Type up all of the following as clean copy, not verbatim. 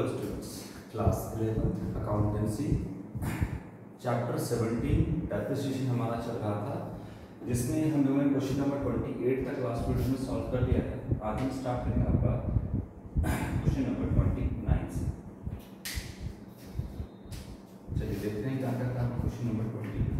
Hello students, class 11 accountancy chapter 17 depreciation हमारा चल रहा था, जिसमें हम लोगों ने क्वेश्चन नंबर 28 तक लास्ट वीडियो में सॉल्व कर लिया है। आज हम स्टार्ट करेंगे आपका क्वेश्चन नंबर 29 से। चलिए देखते हैं क्या करता है question number 29।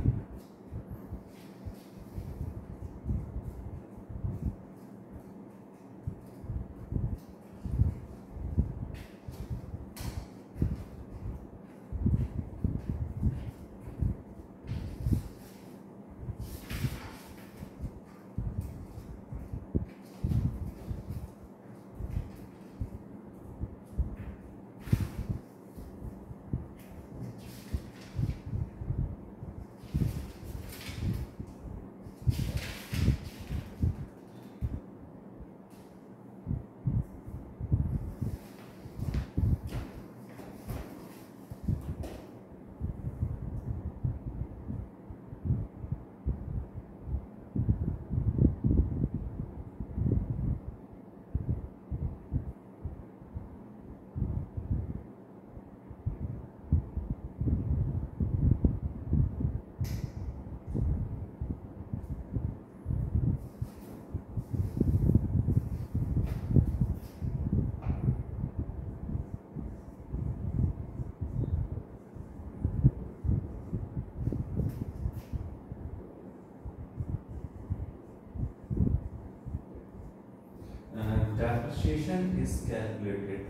Depreciation is calculated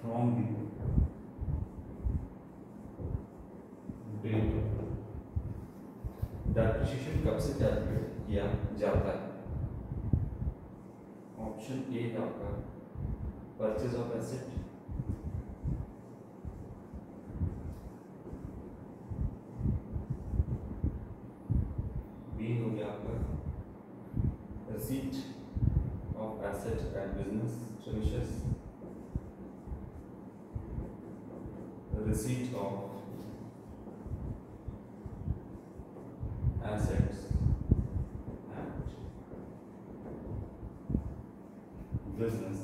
from the date. Depreciation कब से कैलकुलेट किया जाता है? ऑप्शन ए है आपका परचेज ऑफ एसेट, बी हो गया आपका receipt of asset and business premises, receipt of assets and business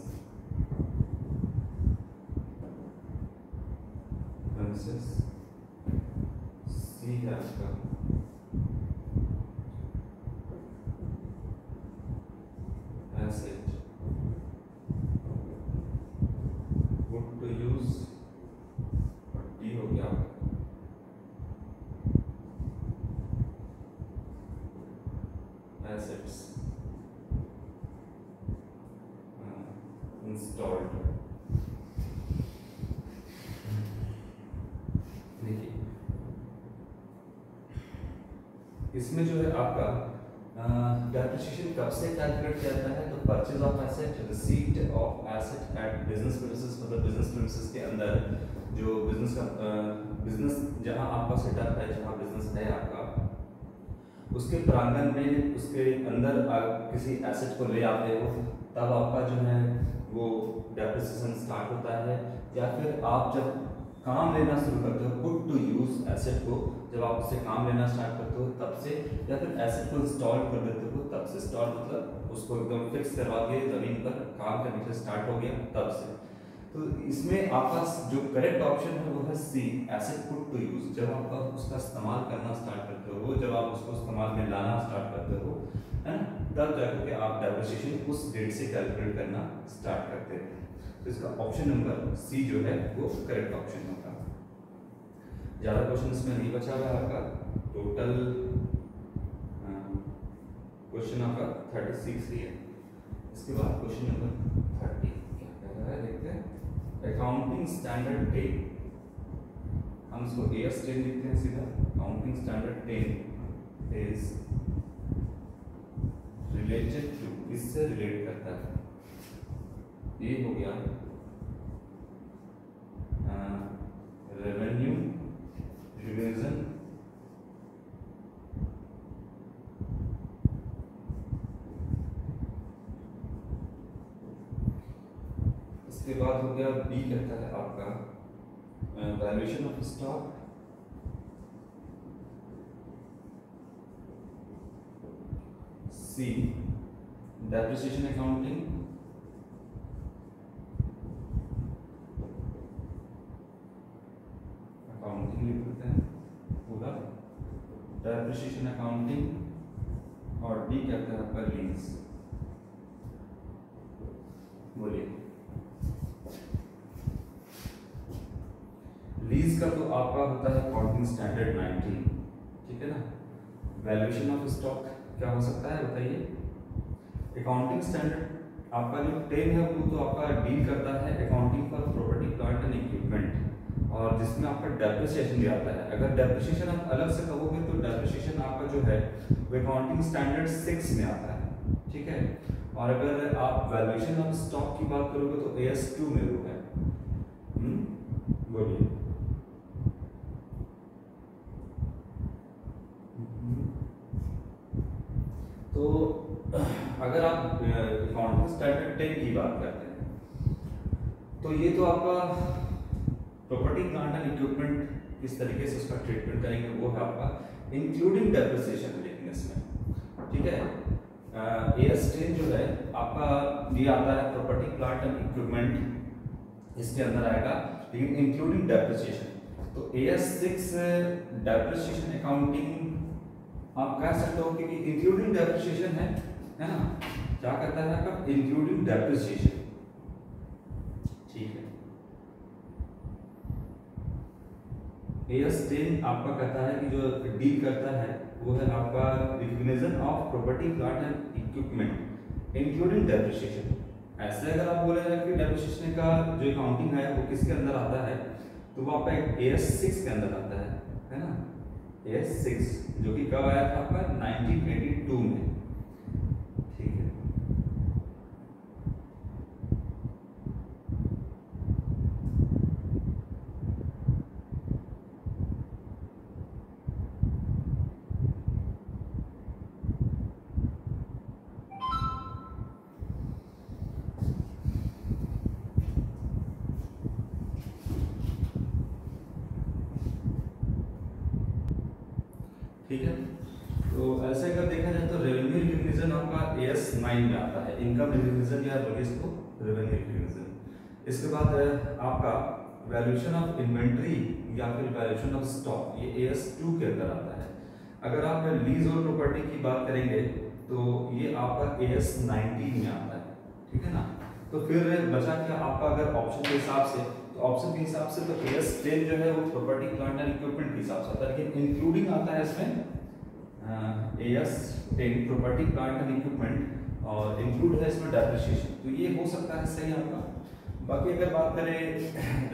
premises, C है आपका asset put to use, और D हो गया assets installed। देखिए इसमें जो है आपका डेप्रिसिएशन कब से कैलकुलेट किया जाता है? तो purchase of asset, receipt of asset at business premises, मतलब बिजनेस प्रीमिसेस के अंदर जो बिजनेस का बिजनेस जहां आपका सेटअप है, जहां बिजनेस है आपका, उसके प्रांगण में उसके अंदर आप किसी एसेट को ले आते हो, तब आपका जो है वो डेप्रिसिएशन स्टार्ट होता है। या फिर आप जब काम लेना शुरू करते हो, पुट टू यूज एसेट को जब आप उससे काम लेना स्टार्ट करते हो तब से, या फिर एसेट को इंस्टॉल कर देते हो तब से। इंस्टॉल मतलब उसको एकदम फिक्स करवा के जमीन पर काम करने से स्टार्ट हो गया तब से। तो इसमें आपका जो करेक्ट ऑप्शन है वो है सी, एसेट पुट टू यूज। जब आप उसका इस्तेमाल करना स्टार्ट करते हो, जब आप उसको इस्तेमाल में लाना स्टार्ट करते हो, है ना, तब जाकर के आप डेप्रिसिएशन उस डेट से कैलकुलेट करना स्टार्ट करते हो। तो इसका ऑप्शन नंबर सी जो है वो करेक्ट ऑप्शन होगा। ज़्यादा क्वेश्चन इसमें नहीं बचा हुआ है आपका। टोटल क्वेश्चन आपका 36 ही है। इसके बाद क्वेश्चन नंबर 30 क्या कह रहा है देखते हैं। अकाउंटिंग स्टैंडर्ड 10, हम इसको AS 10 लिखते हैं सीधा। Accounting standard 10 is related to, इससे रिलेट करता है। ये हो गया रेवेन्यू रिवीजन, इसके बाद हो गया बी कहता है आपका valuation of stock, C depreciation accounting, depreciation accounting और डी कहते हैं आपका लीज। बोलिए लीज का तो आपका होता है अकाउंटिंग स्टैंडर्ड 19, ठीक है ना। वैल्यूएशन ऑफ स्टॉक क्या हो सकता है बताइए। अकाउंटिंग स्टैंडर्ड आपका जो 10 है वो तो आपका डील करता है accounting for property plant and equipment, और जिसमें आपका डेप्रिसिएशन भी आता है। अगर डेप्रिसिएशन आप अलग से कहोगे तो डेप्रिसिएशन आपका जो है वो अकाउंटिंग स्टैंडर्ड 6 में आता है, ठीक है। और अगर आप वैल्यूएशन ऑफ स्टॉक की बात करोगे तो AS2 में वो है। बोलिए तो अगर आप अकाउंटिंग स्टैंडर्ड 10 की बात करते हैं तो ये तो आपका प्रॉपर्टी प्लांट एंड इक्विपमेंट किस तरीके से उसका ट्रीटमेंट करेंगे वो है आपका इंक्लूडिंग डेप्रिसिएशन, लेकिन इसमें ठीक है। AS10 जो है आपका ये आता है प्रॉपर्टी प्लांट एंड इक्विपमेंट इसके अंदर आएगा, लेकिन इंक्लूडिंग डेप्रिसिएशन। तो AS6 डेप्रिसिएशन अकाउंटिंग आप कह सकते हो कि इंक्लूडिंग डेप्रिसिएशन है ना। क्या कहता है आपका इंक्लूडिंग डेप्रिसिएशन, ठीक है। AS10 आपका कहता है कि जो डील करता है वो है आपका recognition of property plant and equipment including depreciation. ऐसे अगर आप बोले कि डेप्रिसिएशन का जो अकाउंटिंग है वो किसके अंदर आता है तो वो आपका AS6 के अंदर आता है ना। AS6 जो कि कब आया था आपका 1982 में, ठीक है। ठीक है, तो ऐसे अगर देखा जाए तो रेवेन्यू रिकॉग्निशन आपका AS9 में आता है। इनकम रिकॉग्निशन या बोलिए इसको रेवेन्यू रिकॉग्निशन। इसके बाद आपका वैल्यूएशन ऑफ इन्वेंट्री या फिर वैल्यूएशन ऑफ स्टॉक ये AS2 के अंदर आता है। अगर आप लीज और प्रॉपर्टी की बात करेंगे तो ये आपका AS19 में आता है, ठीक है ना। तो फिर बचा क्या आपका अगर ऑप्शन के हिसाब से, तो ऑप्शन के हिसाब से तो AS10 जो है वो प्रॉपर्टी प्लांट एंड इक्विपमेंट के हिसाब से आता है, लेकिन इंक्लूडिंग आता है इसमें AS10 property plant and equipment और इंक्लूड है इसमें डेप्रिसिएशन। तो ये हो सकता है सही आपका। बाकी अगर बात करें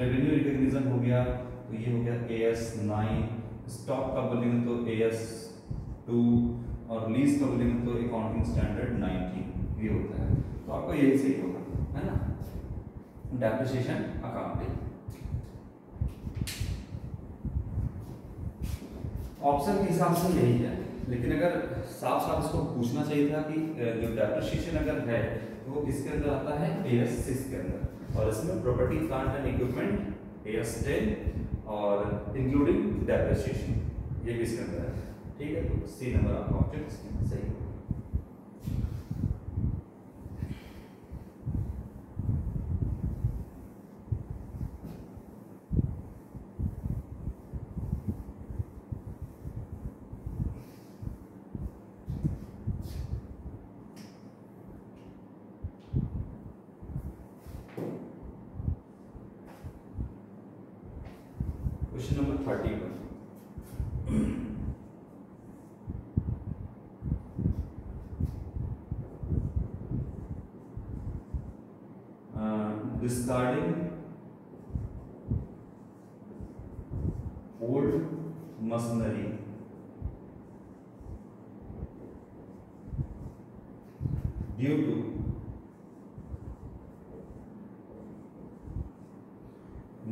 रेवेन्यू रिकॉग्निशन हो गया तो ये हो गया AS9, स्टॉक का बोलेंगे तो AS2 और लीज का बोलेंगे तो अकाउंटिंग स्टैंडर्ड 19 ये होता है। तो आपका यही सही होगा, है ना, डेप्रिसिएशन अकाउंटिंग। ऑप्शन के हिसाब से यही है, लेकिन अगर साफ साफ इसको पूछना चाहिए था कि जो डेप्रिसिएशन अगर है वो किसके अंदर आता है AS6 के अंदर, और इसमें property plant and equipment AS10 और इंक्लूडिंग डेप्रिसिएशन ये भी इसके अंदर है, ठीक है। तो C नंबर आपका ऑप्शन इसमें सही होगा। Question number 31, discarding old machinery due to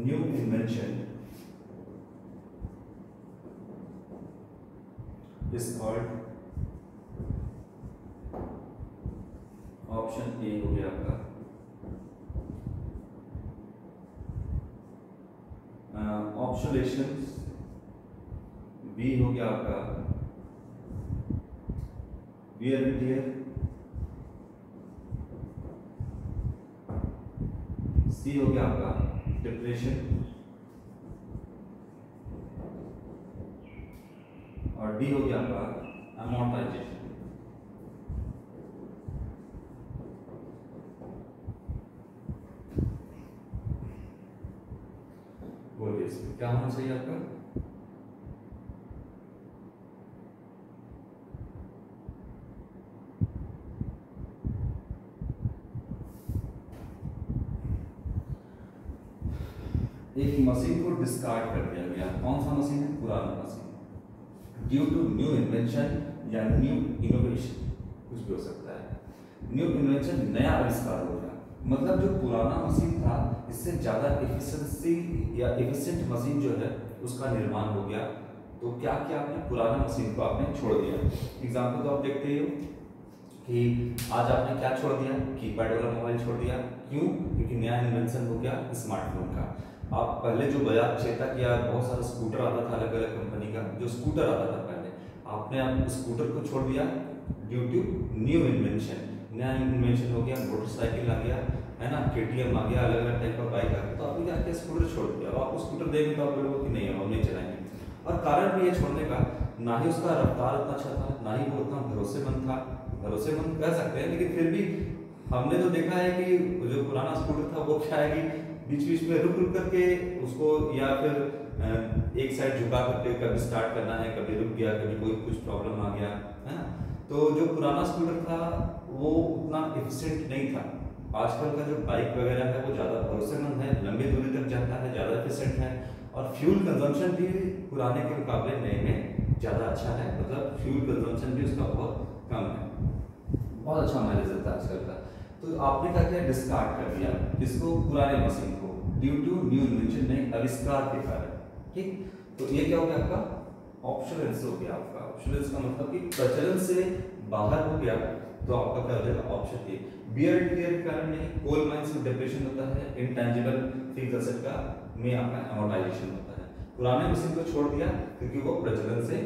new invention is called, option A हो गया आपका ऑब्सोलेशंस, बी हो गया आपका वियर एंड टियर, सी हो गया आपका डिप्रेशन, और और डी हो गया आपका अमोर्टाइजेशन। बोलिए इसमें क्या होना चाहिए आपका? एक मशीन को डिस्कार्ड कर दिया गया, कौन सा मशीन है? पुराना machine. Due to new invention या न्यू इनोवेशन, कुछ भी हो सकता है। न्यू इन्वेंशन नया आविष्कार हो गया, मतलब जो पुराना मशीन था इससे ज़्यादा एफिशिएंसी या एफिशिएंट मशीन जो है उसका निर्माण हो गया। तो क्या किया आपने? पुराना मशीन को आपने छोड़ दिया। एग्जाम्पल तो आप देखते हो कि आज आपने क्या छोड़ दिया? कीपैड वाला मोबाइल छोड़ दिया। क्यों? क्योंकि नया इन्वेंशन हो गया स्मार्टफोन का। आप पहले जो बजाज चेतक या बहुत सारा स्कूटर आता था अलग अलग कंपनी का, जो स्कूटर आता था पहले, आपने आप स्कूटर को छोड़ दिया ड्यू टू न्यू इन्वेंशन। नया इन्वेंशन हो गया, मोटरसाइकिल आ गया, है ना, केटीएम आ गया, अलग अलग टाइप का बाइक आ गया, तो आपने क्या किया? स्कूटर छोड़ दिया। अब आप स्कूटर देंगे तो आप बोलोगे कि नहीं हम नहीं चलाएंगे। और कारण भी ये छोड़ने का, ना ही उसका रफ्तार उतना अच्छा था, ना ही वो उतना भरोसेमंद था। भरोसेमंद कह सकते हैं, लेकिन फिर भी हमने तो देखा है कि जो पुराना स्कूटर था वो क्या है कि बीच बीच में रुक रुक करके उसको, या फिर एक साइड झुका करके कभी स्टार्ट करना है, कभी रुक गया, कभी कोई कुछ प्रॉब्लम आ गया, है ना। तो जो पुराना स्कूटर था वो उतना एफिशिएंट नहीं था। आजकल का जो बाइक वगैरह है वो ज़्यादा भरोसेमंद है, लंबी दूरी तक जाता है, ज़्यादा एफिशिएंट है, और फ्यूल कंजम्पशन भी पुराने के मुकाबले नए में ज़्यादा अच्छा है। मतलब फ्यूल कंजम्पशन भी उसका बहुत कम है, बहुत अच्छा माइलेज देता है आजकल का। तो आपने क्या किया? डिस्कार्ड कर दिया इसको, पुराने मशीन को, ड्यू टू न्यू इन्वेंशन, नए आविष्कार के कारण। ठीक, तो ये क्या हो गया आपका? ऑब्सोलेंस हो गया आपका। ऑब्सोलेंस का मतलब कि प्रचलन से बाहर हो गया, तो आपका क्या हो जाएगा? Option A. Wear and tear के कारण नहीं, कोल माइंस में डिप्रेशन होता है, इंटेंजिबल फिक्स्ड एसेट का में आपका अमोर्टाइजेशन होता है। पुराने मशीन को छोड़ दिया क्योंकि वो प्रचलन से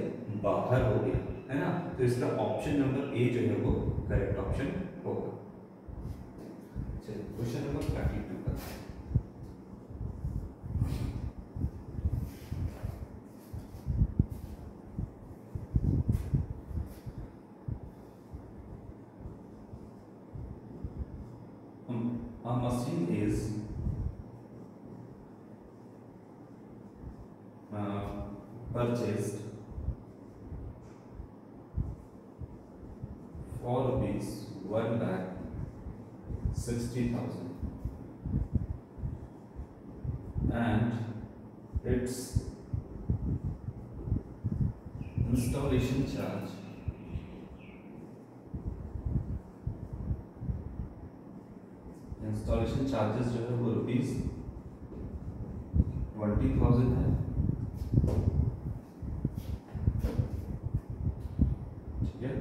बाहर हो गया, है ना। तो इसका ऑप्शन नंबर ए जो है वो करेक्ट ऑप्शन होगा। चलिए क्वेश्चन नंबर 32 का a machine is purchased for rupees 1,60,000 and its installation charge installation charges जो है वो रुपीज 20,000 है। ठीक है,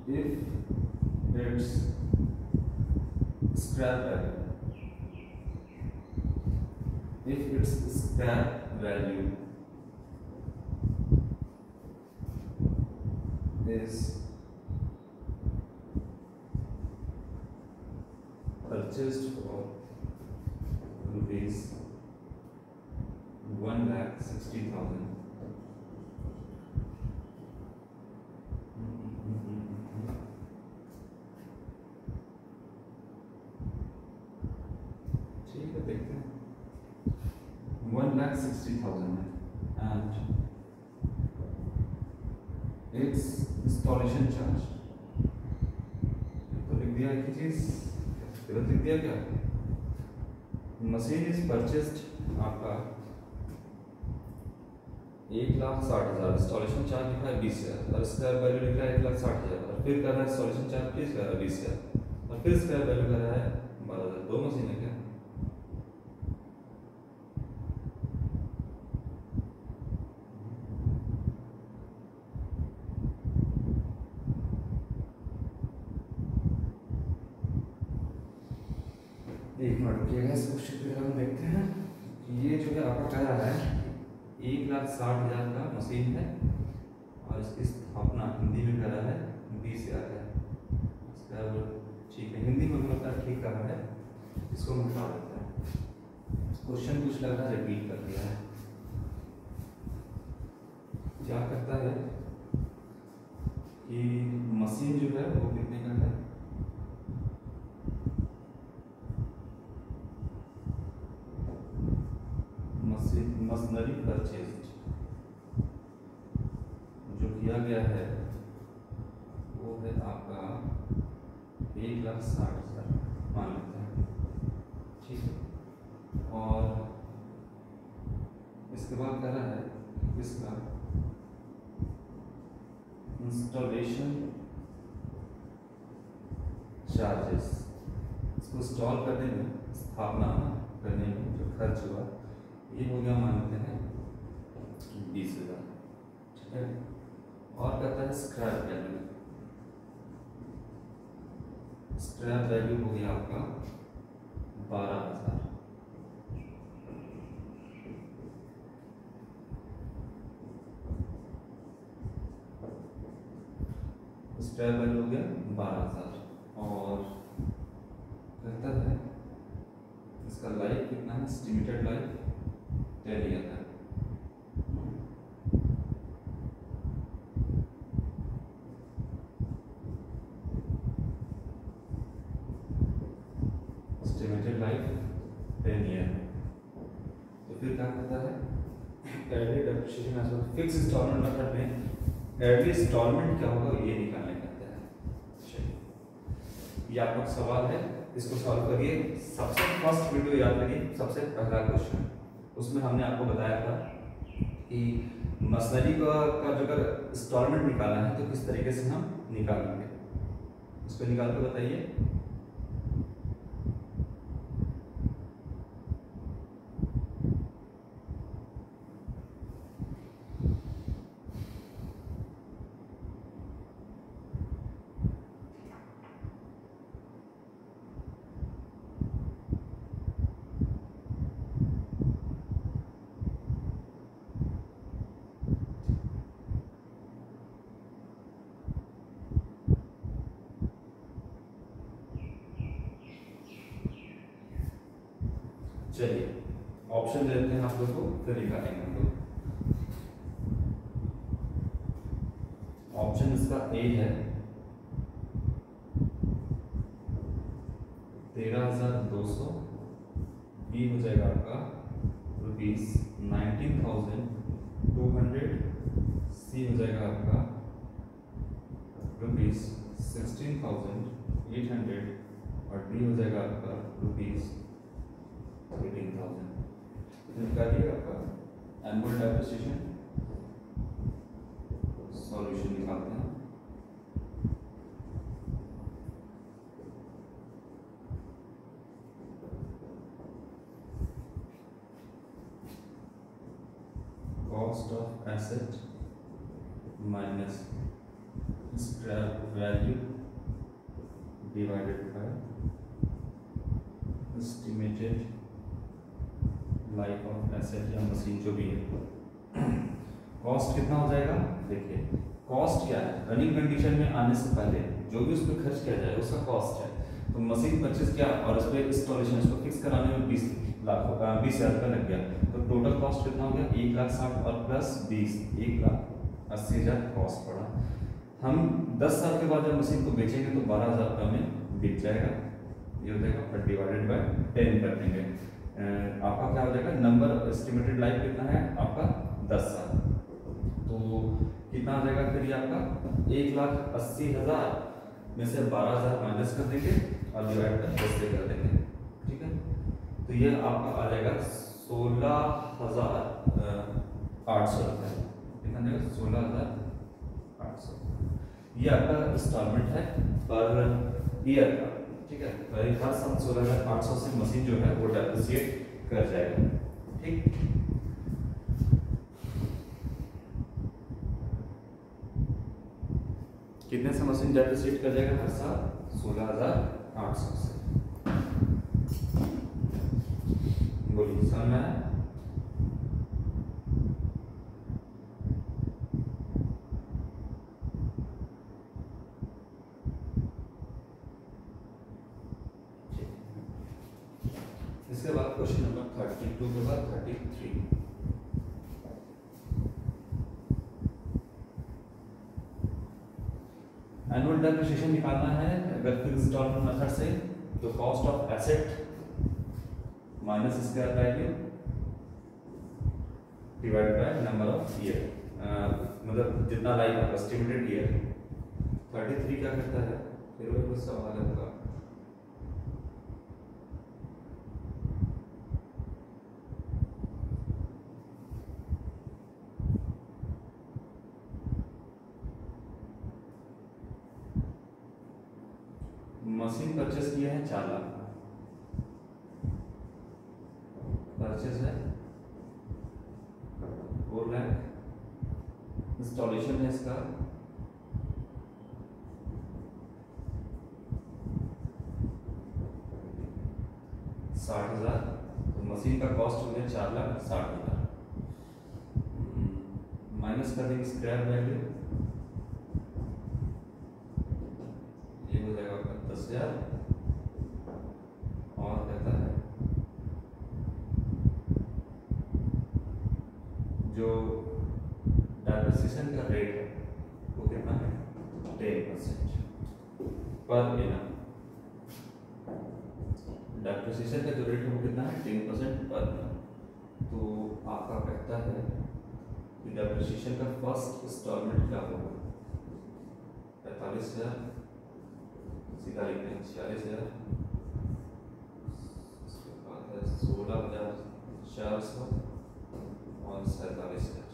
if its scrap value, if its scrap value is purchased for rupees 1,60,000 ठीक है, देखते हैं 1,60,000 है and its installation charge, तो लिख दिया एक ही चीज, गलत लिख दिया क्या? मशीन इज परचेस्ड आपका 1,60,000, इंस्टॉलेशन चार्ज लिखा है 20,000 और स्क्रैप वैल्यू लिखा है 1,60,000 और फिर कर रहा है इंस्टॉलेशन चार्ज प्लीज कर रहा है 20,000 और फिर स्क्रैप वैल्यू कर रहा है 12,000। दो मशीन है क्या? एक मिनट रुकिएगा, इस क्वेश्चन पे हम देखते हैं। ये जो है आपका कह रहा है 1,60,000 का मशीन है और इसकी स्थापना हिंदी में कह रहा है 20,000 है। ठीक है, हिंदी में मतलब ठीक कर रहा है, इसको हम हटा देते हैं। क्वेश्चन कुछ लग रहा है रिपीट कर दिया है। क्या करता है कि मशीन जो है वो कितने का है, मशीनरी परचेज जो किया गया है वो है आपका 1,60,000 मान लेते हैं, ठीक है। और इसके बाद कह रहा है इसका इंस्टॉलेशन चार्जेस, इसको इंस्टॉल करने में, स्थापना करने में जो खर्च हुआ ये हो गया मान लेते हैं 20,000, ठीक है। और कहता है स्क्रैप वैल्यू, स्क्रैप वैल्यू हो गया आपका 12,000, स्क्रैप वैल्यू हो गया 12,000। और कहता है इसका लाइफ कितना है, एस्टिमेटेड लाइफ 10 ईयर है। Estimated life 10 year. तो फिर क्या कहता है, every depreciation as well fix instalment method में एवरी इंस्टॉलमेंट क्या होगा ये निकालने कहते हैं। चलिए ये आपका सवाल है, इसको सॉल्व करिए। सबसे फर्स्ट वीडियो याद करिए, सबसे पहला क्वेश्चन उसमें हमने आपको बताया था कि मशीनरी का जो अगर इंस्टॉलमेंट निकालना है तो किस तरीके से हम निकालेंगे, इसको निकाल के बताइए। चलिए ऑप्शन दे देते हैं आप लोग को, फिर निकालेंगे हम लोग। ऑप्शन इसका ए है 13,200, बी हो जाएगा आपका ₹19,200, सी हो जाएगा आपका ₹16,800 और डी हो जाएगा आपका ₹18,000। निकालिए आपका एनुअल डेप्रिसिएशन, सॉल्यूशन निकालते हैं। Cost of asset minus scrap value divided by estimated life of asset या मशीन जो भी है। कॉस्ट कितना हो जाएगा, देखिए कॉस्ट क्या है, रनिंग कंडीशन में आने से पहले जो भी उस पर खर्च किया जाए उसका कॉस्ट है। तो मशीन परचेज किया और उस पर इंस्टॉलेशन, इसको फिक्स कराने में 20,000 रुपये लग गया, तो टोटल कॉस्ट कितना हो गया 1,60,000 और प्लस 20, 1,80,000 कॉस्ट पड़ा। हम 10 साल के बाद जब मशीन को बेचेंगे तो 12,000 रुपये में बिक जाएगा, ये हो जाएगा, पर डिवाइडेड बाय 10 कर देंगे। आपका क्या हो जाएगा, नंबर एस्टिमेटेड लाइफ कितना है आपका 10 साल, तो कितना आ जाएगा फिर ये आपका 1,80,000 में से 12,000 माइनस कर देंगे और डिवाइड कर 10 से कर देंगे, ठीक है। तो ये आपका आ जाएगा 16,800 रुपये, कितना जाएगा 16,800। ये आपका इंस्टॉलमेंट है पर ईयर का, ठीक है। हर साल 16,800 से मशीन जो है वो डेप्रिसिएट कर जाएगा, ठीक। कितने से मशीन डेप्रिसिएट कर जाएगा हर साल 16,800 से, बोलिए समझ में आया। इसके बाद क्वेश्चन नंबर 32 के बाद 33। एनुअल डेप्रिसिएशन निकालना है अगर फिक्स्ड इंस्टॉलमेंट मेथड से, तो cost of asset minus square value divide by number of year, मतलब जितना लाइफ आपका एस्टिमेटेड ईयर। 33 क्या करता है, फिर वही कुछ सवाल है आपका। मशीन परचेस किया है 4 लाख का, परचेस है 4 लाख, इंस्टॉलेशन है इसका 60,000, तो मशीन का कॉस्ट हो गया 4,60,000, माइनस कर देंगे स्क्रैप वैल्यू, ये हो जाएगा आपका 10,000, और कहता है जो डेप्रिसिएशन का रेट है वो कितना है 10% पर एनम। डेप्रिसिएशन का जो रेट है वो कितना है 10% पर एनम। तो आपका कहता है कि डेप्रिसिएशन का फर्स्ट इंस्टॉलमेंट क्या होगा, 45,000, सीधा लिखते हैं 46,000, उसके बाद है 16,400 और 47,000।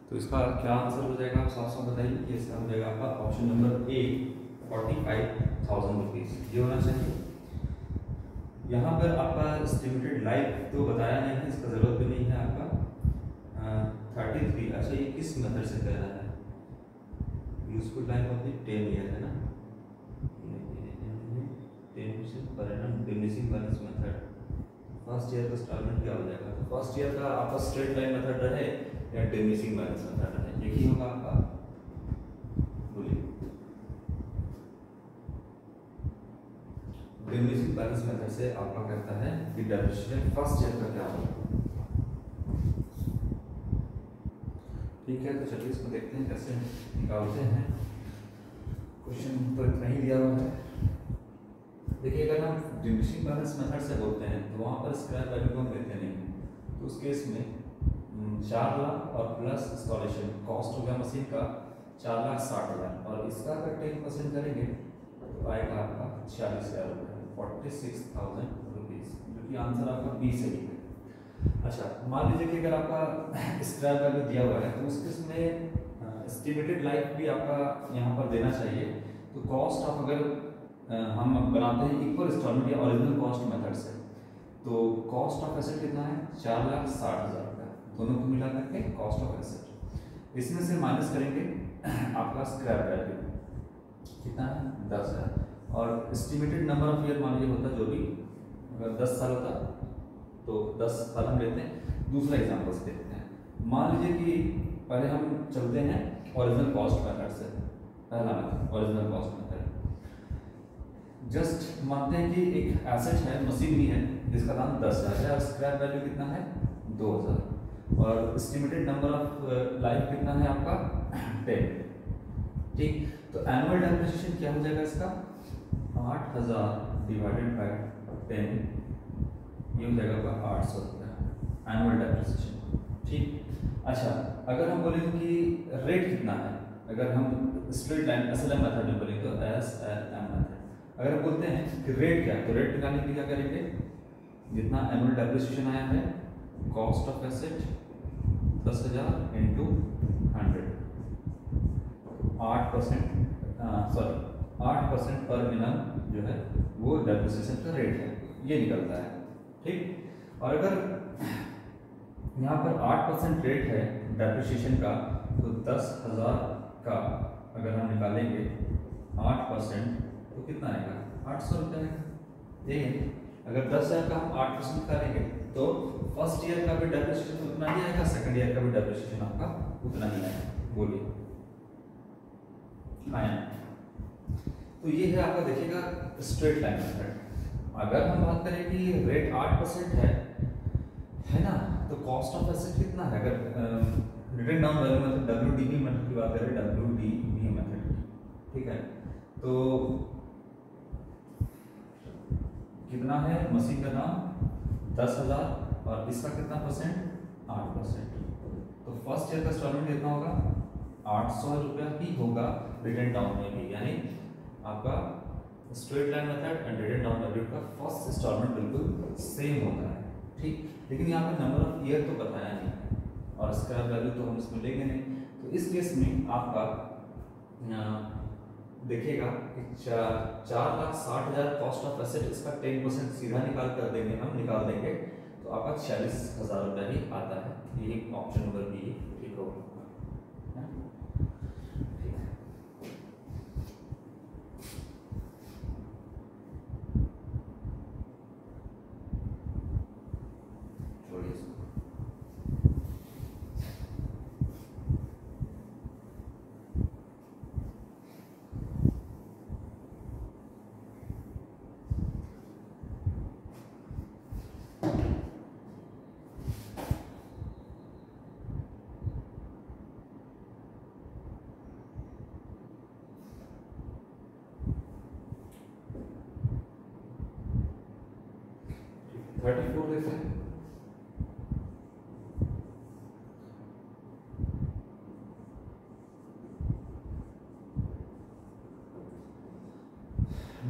तो इसका क्या आंसर हो जाएगा, आप साफ साफ बताइए कि इसका हो जाएगा आपका ऑप्शन नंबर ए 45,000 रुपीज़, ये होना चाहिए। यहाँ पर आपका एस्टिमेटेड लाइफ तो बताया नहीं है, इसका ज़रूरत भी नहीं है आपका। 33, अच्छा ये किस मेथड से कह रहा है, यूजफुल लाइफ ऑफ 10 ईयर है ना, 10% per annum diminishing balance method. First year का इंस्टॉलमेंट क्या हो जाएगा, तो फर्स्ट ईयर का आपका स्ट्रेट लाइन मेथड रहे या डिमिनिशिंग बैलेंस मेथड रहे, यही होगा आपका, बोलिए। डिमिनिशिंग बैलेंस मेथड से आपका कहता है कि डेप्रिसिएशन फर्स्ट ईयर का क्या होगा। ठीक है, तो चलिए इसको देखते हैं कैसे निकालते हैं। क्वेश्चन तो इतना ही दिया हुआ है। देखिए अगर हम डिमिनिशिंग बैलेंस मेथड से बोलते हैं तो वहाँ पर स्क्रैप वैल्यू को हम लेते नहीं हैं, तो उस केस में 4 लाख और प्लस इंस्टॉलेशन कॉस्ट हो गया मशीन का 4,60,000, और इसका अगर 10% करेंगे तो आएगा आपका 46,000 रुपये, 46,000 रुपीज़, जो कि आंसर आपका बी सही है। अच्छा, मान लीजिए कि अगर आपका स्क्रैप वैल्यू दिया हुआ है तो उस केस में एस्टिमेटेड लाइफ भी आपका यहाँ पर देना चाहिए। तो कॉस्ट ऑफ अगर हम बनाते हैं इक्वल इंस्टॉलमेंट या ओरिजिनल कॉस्ट मेथड से, तो कॉस्ट ऑफ एसेट कितना है 4,60,000 रुपये, दोनों को मिला करके कॉस्ट ऑफ एसेट, इसमें से माइनस करेंगे आपका स्क्रैप वैल्यू कितना है 10,000, और एस्टिमेटेड नंबर ऑफ ईयर मान लीजिए होता जो भी, अगर 10 साल होता तो 10 साल हम लेते हैं। दूसरा एग्जाम्पल से देखते हैं, मान लीजिए कि पहले हम चलते हैं ओरिजिनल कॉस्ट मेथड से, पहला method original cost method. Just मानते हैं कि एक एसेट है, मशीन भी है, जिसका दाम 10,000 है और स्क्रैप वैल्यू कितना है 2,000, और एस्टिमेटेड नंबर ऑफ लाइफ कितना है आपका 10। ठीक, तो एनुअल डेप्रिसिएशन क्या हो जाएगा इसका 8,000 डिवाइडेड बाय 10, ये हो जाएगा आपका 800 रुपये एनुअल डेप्रिसिएशन। ठीक, अच्छा अगर हम बोलेंगे कि रेट कितना है, अगर हम स्ट्रेट लाइन SLM मेथड में बोलेंगे तो SLM मेथड, अगर हम बोलते हैं कि रेट क्या है, तो रेट निकालने के लिए क्या करेंगे, जितना एनुअल डेप्रिसिएशन आया है cost of asset 10,000 into 100, 8% per annum जो है वो डेप्रिसिएशन का रेट है, ये निकलता है। ठीक, और अगर यहाँ पर 8% रेट है डेप्रिसिएशन का, तो 10,000 का अगर हम निकालेंगे 8% तो कितना आएगा 800 रुपये आएगा। ये अगर 10,000 का हम 8% करेंगे तो फर्स्ट ईयर का भी डेप्रिसिएशन उतना ही आएगा, सेकंड ईयर का भी डेप्रिसिएशन आपका उतना ही आएगा। बोलिए आया। तो ये है आपका देखिएगा स्ट्रेट लाइन मेथड, अगर हम बात करें कि रेट 8% है ना, तो कॉस्ट ऑफ एसेट कितना है? अगर written down value method WDV method की बात करें, WDV मेथड की, ठीक है, तो कितना है? मशीन का दाम 10,000 और इसका कितना परसेंट? 8%। तो फर्स्ट ईयर का इंस्टॉलमेंट कितना होगा? 800 रुपया ही होगा रिटन डाउन में भी, यानी आपका straight line method and written down method का फर्स्ट इंस्टॉलमेंट बिल्कुल सेम होता है, ठीक। लेकिन यहाँ पे नंबर ऑफ ईयर तो बताया नहीं है और इसका वैल्यू तो हम इसमें लेंगे नहीं। तो इस केस में आपका देखिएगा कि 4,60,000 कॉस्ट ऑफ एसेट, इसका 10% सीधा निकाल कर देंगे, हम निकाल देंगे तो आपका 46,000 रुपया ही आता है। ये ऑप्शन नंबर बी ठीक होगा।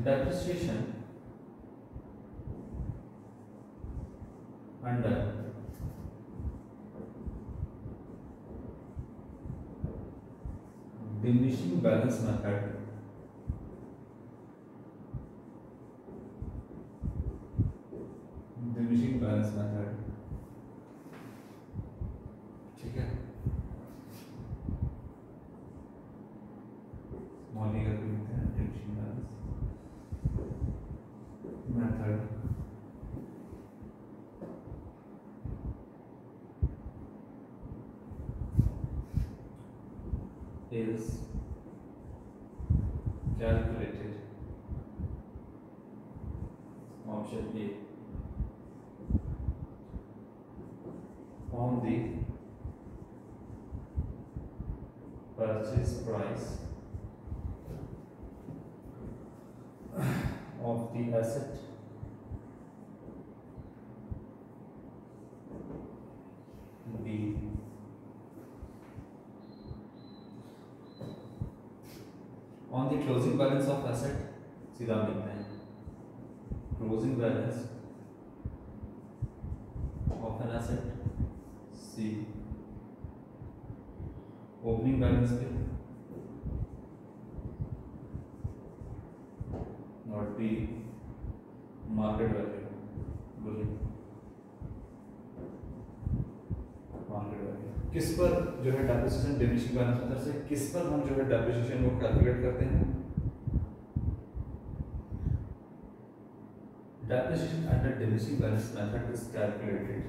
Depreciation under diminishing balance method ठीक है, मॉर्निंग का लिखते हैं diminishing balance method is calculated, option A, on the purchase price of the asset B on the closing balance of asset, सीधा लिखते हैं closing balance of an asset C, opening balance पे और D मार्केट वैल्यू, बोलिए market value किस पर जो है डेप्रिसिएशन डिमिनिशिंग बैलेंस मेथड से किस पर हम जो है डेप्रिसिएशन को कैलकुलेट करते हैं? Depreciation under diminishing balance method is calculated,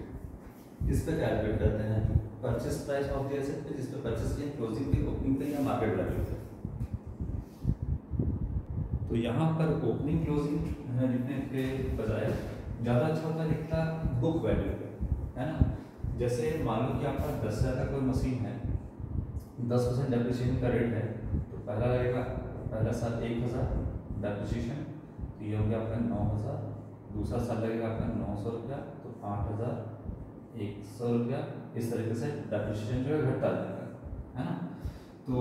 किस पे कैलकुलेट करते हैं? Purchase price of the asset पे, जिस पे परचेस किया, क्लोजिंग पे, ओपनिंग पे या मार्केट वैल्यू पे। तो यहाँ पर ओपनिंग क्लोजिंग लिखने के बजाय ज़्यादा अच्छा होता लिखता बुक वैल्यू पे, है ना। जैसे मान लो कि आपका 10,000 का कोई मशीन है, 10% डेप्रिसिएशन का रेट है, तो पहला लगेगा पहला साल 1,000 डेप्रिसिएशन, तो ये हो गया आपका 9,000, दूसरा साल लगेगा आपका 900 रुपया, तो 8,100 रुपया। इस तरीके से डेप्रिसिएशन जो है घटता जाएगा, है ना। तो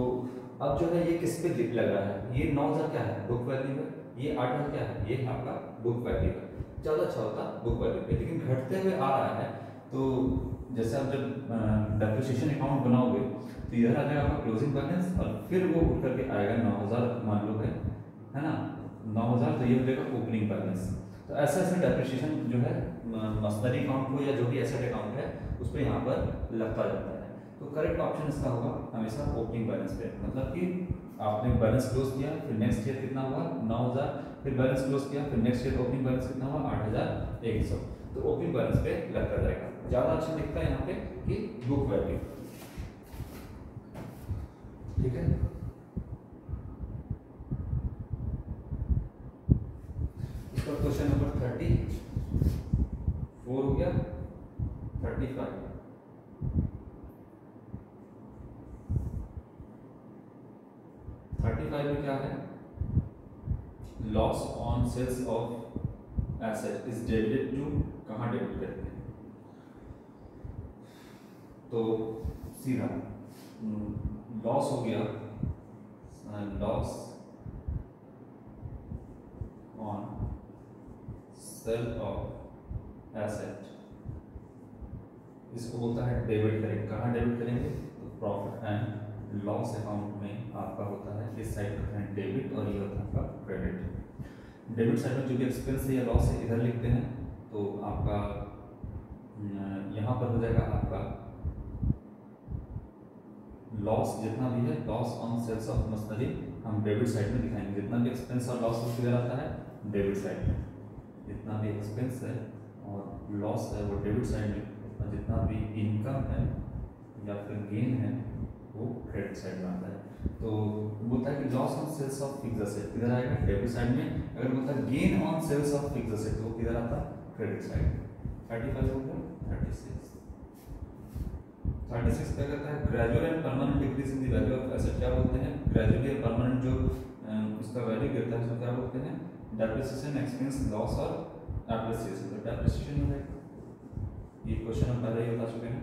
अब जो है ये किस पे लगा है? ये 9,000 क्या है? बुक वैल्यू है। ये 8,000 क्या है? ये आपका बुक वैल्यू है। ज़्यादा अच्छा होता बुक वैल्यू पे, लेकिन घटते हुए आ रहा है। तो जैसे आप जब डेप्रिसिएशन अकाउंट बनाओगे तो इधर आ जाएगा आपका क्लोजिंग बैलेंस और फिर वो उठ करके आएगा 9,000 मान लो है ना, 9,000, तो ये हो जाएगा ओपनिंग बैलेंस। तो ऐसे ऐसे डेप्रिसिएशन जो है मशीनरी अकाउंट को या जो भी एसेट अकाउंट है उस पर यहाँ पर लगता जाता है। तो करेक्ट ऑप्शन इसका होगा हमेशा ओपनिंग बैलेंस पे, मतलब कि आपने बैलेंस क्लोज किया, फिर नेक्स्ट ईयर कितना हुआ 9,000, फिर बैलेंस क्लोज किया, फिर नेक्स्ट ईयर ओपनिंग बैलेंस कितना हुआ 8,100, तो ओपनिंग बैलेंस पे लगता जाएगा। ज़्यादा अच्छा दिखता है यहाँ पे कि बुक वैल्यू, ठीक है। इसका क्वेश्चन नंबर 34 हो गया, 35 में क्या है, loss on sales of asset is debited to, कहाँ डेबिट करते हैं, तो सीधा लॉस हो गया, loss on sale of asset, इसको बोलता है डेबिट करेंगे, कहाँ डेबिट करेंगे, तो प्रॉफिट एंड लॉस अकाउंट में आपका होता है, इस साइड पर है डेबिट और ये होता है आपका क्रेडिट। डेबिट साइड में जो भी एक्सपेंस है या लॉस है इधर लिखते हैं, तो आपका यहाँ पर हो जाएगा आपका लॉस जितना भी है, loss on sales of machinery हम डेबिट साइड में दिखाएंगे, जितना भी एक्सपेंस और लॉस किधर आता है, डेबिट साइड में, जितना भी एक्सपेंस है और लॉस है वो डेबिट साइड में, जितना भी इनकम है या फिर गेन है वो क्रेडिट साइड में आता है। तो बोलता है कि loss on sales of fixed asset किधर आएगा, डेबिट साइड में, अगर बोलता है gain on sales of fixed asset तो वो किधर आता है, क्रेडिट साइड में। 35 हो गया, 36 क्या कहता है, gradual and permanent decrease in the value of asset, क्या बोलते हैं, ग्रेजुअली और परमानेंट जो उसका वैल्यू गिरता है उसको क्या बोलते हैं, डेप्रिसिएशन, एक्सपेंस, लॉस और एप्रिसिएशन। तो डेप्रिसिएशन हो जाएगा, ये क्वेश्चन हम पहले ही बता चुके हैं,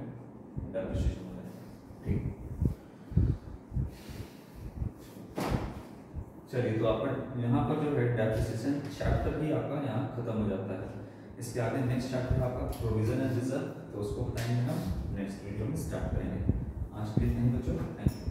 डेप्रिसिएशन हो जाएगा, ठीक। चलिए, तो आपका यहाँ पर जो है डेप्रिसिएशन चैप्टर भी आपका यहाँ खत्म हो जाता है। इसके आगे नेक्स्ट चैप्टर आपका प्रोविजन एंड रिजर्व, तो उसको बताएंगे हम नेक्स्ट वीडियो में स्टार्ट करेंगे। आज के लिए थैंक यू बच्चों, थैंक यू।